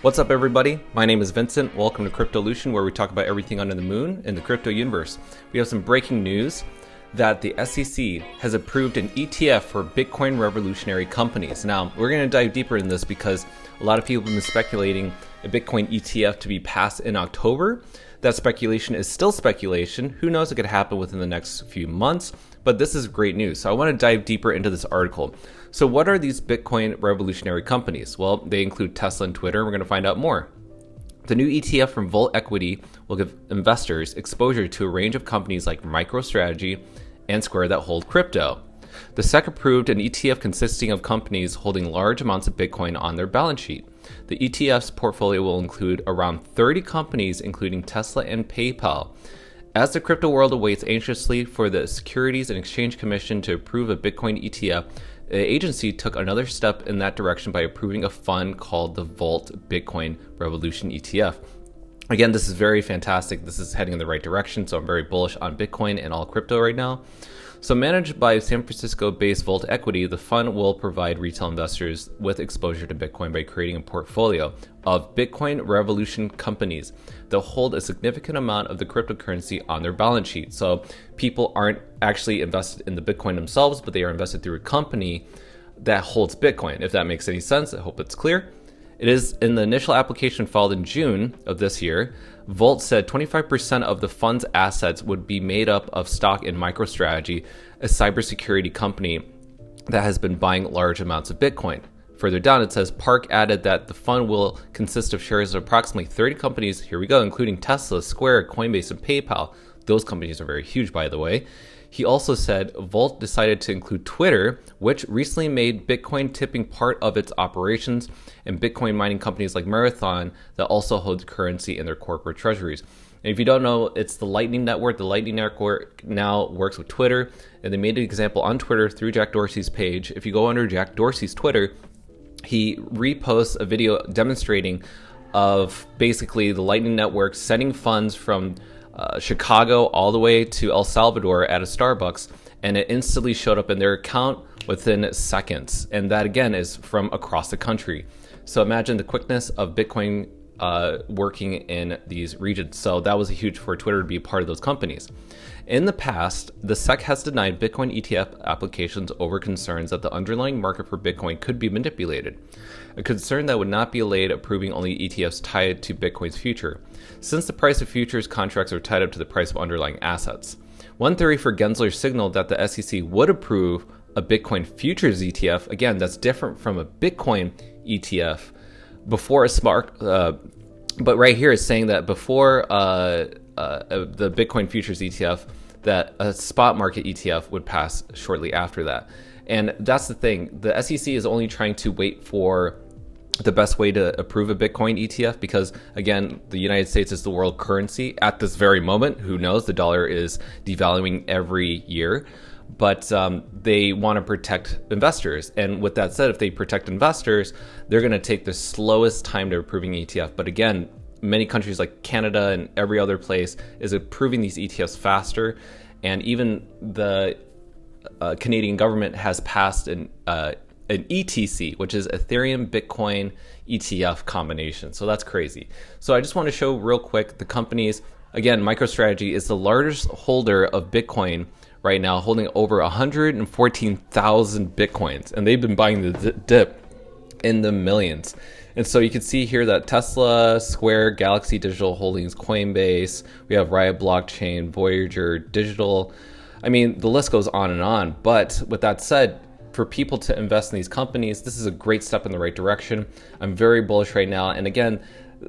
What's up, everybody? My name is Vincent. Welcome to Cryptolution, where we talk about everything under the moon in the crypto universe. We have some breaking news that the SEC has approved an ETF for Bitcoin revolutionary companies. Now, we're going to dive deeper in this because a lot of people have been speculating a Bitcoin ETF to be passed in October. That speculation is still speculation. Who knows, it could happen within the next few months, but this is great news. So I want to dive deeper into this article. So what are these Bitcoin revolutionary companies? Well, they include Tesla and Twitter. We're going to find out more. The new ETF from Volt Equity will give investors exposure to a range of companies like MicroStrategy and Square that hold crypto. The SEC approved an ETF consisting of companies holding large amounts of Bitcoin on their balance sheet. The ETF's portfolio will include around 30 companies, including Tesla and PayPal. As the crypto world awaits anxiously for the Securities and Exchange Commission to approve a Bitcoin ETF, the agency took another step in that direction by approving a fund called the Volt Bitcoin Revolution ETF. Again, this is very fantastic. This is heading in the right direction, so I'm very bullish on Bitcoin and all crypto right now. So managed by San Francisco-based Volt Equity, the fund will provide retail investors with exposure to Bitcoin by creating a portfolio of Bitcoin revolution companies that hold a significant amount of the cryptocurrency on their balance sheet. So people aren't actually invested in the Bitcoin themselves, but they are invested through a company that holds Bitcoin. If that makes any sense, I hope it's clear. It is in the initial application filed in June of this year. Volt said 25% of the fund's assets would be made up of stock in MicroStrategy, a cybersecurity company that has been buying large amounts of Bitcoin. Further down, it says Park added that the fund will consist of shares of approximately 30 companies, here we go, including Tesla, Square, Coinbase, and PayPal. Those companies are very huge, by the way. He also said Volt decided to include Twitter, which recently made Bitcoin tipping part of its operations, and Bitcoin mining companies like Marathon that also hold currency in their corporate treasuries. And if you don't know, it's the Lightning Network. The Lightning Network now works with Twitter, and they made an example on Twitter through Jack Dorsey's page. If you go under Jack Dorsey's Twitter, he reposts a video demonstrating of basically the Lightning Network sending funds from Chicago all the way to El Salvador at a Starbucks, and it instantly showed up in their account within seconds. And that again is from across the country. So imagine the quickness of Bitcoin working in these regions. So that was huge for Twitter to be a part of those companies. In the past, the SEC has denied Bitcoin ETF applications over concerns that the underlying market for Bitcoin could be manipulated, a concern that would not be allayed approving only ETFs tied to Bitcoin's future, since the price of futures contracts are tied up to the price of underlying assets. One theory for Gensler signaled that the SEC would approve a Bitcoin futures ETF, again, that's different from a Bitcoin ETF, before a smart, but right here is saying that before the Bitcoin futures ETF, that a spot market ETF would pass shortly after that. And that's the thing. The SEC is only trying to wait for the best way to approve a Bitcoin ETF because, again, the United States is the world currency at this very moment. Who knows? The dollar is devaluing every year. But they want to protect investors. And with that said, if they protect investors, they're going to take the slowest time to approving ETF. But again, many countries like Canada and every other place is approving these ETFs faster. And even the Canadian government has passed an ETC, which is Ethereum Bitcoin ETF combination. So that's crazy. So I just want to show real quick the companies. Again, MicroStrategy is the largest holder of Bitcoin right now, holding over 114,000 Bitcoins. And they've been buying the dip in the millions. And so you can see here that Tesla, Square, Galaxy Digital Holdings, Coinbase, we have Riot Blockchain, Voyager Digital. I mean, the list goes on and on. But with that said, for people to invest in these companies, this is a great step in the right direction. I'm very bullish right now. And again,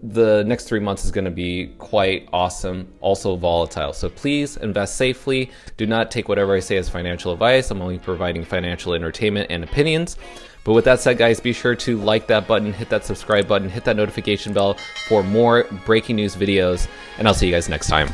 the next 3 months is going to be quite awesome, also volatile. So please invest safely. Do not take whatever I say as financial advice. I'm only providing financial entertainment and opinions. But with that said, guys, be sure to like that button, hit that subscribe button, hit that notification bell for more breaking news videos, and I'll see you guys next time.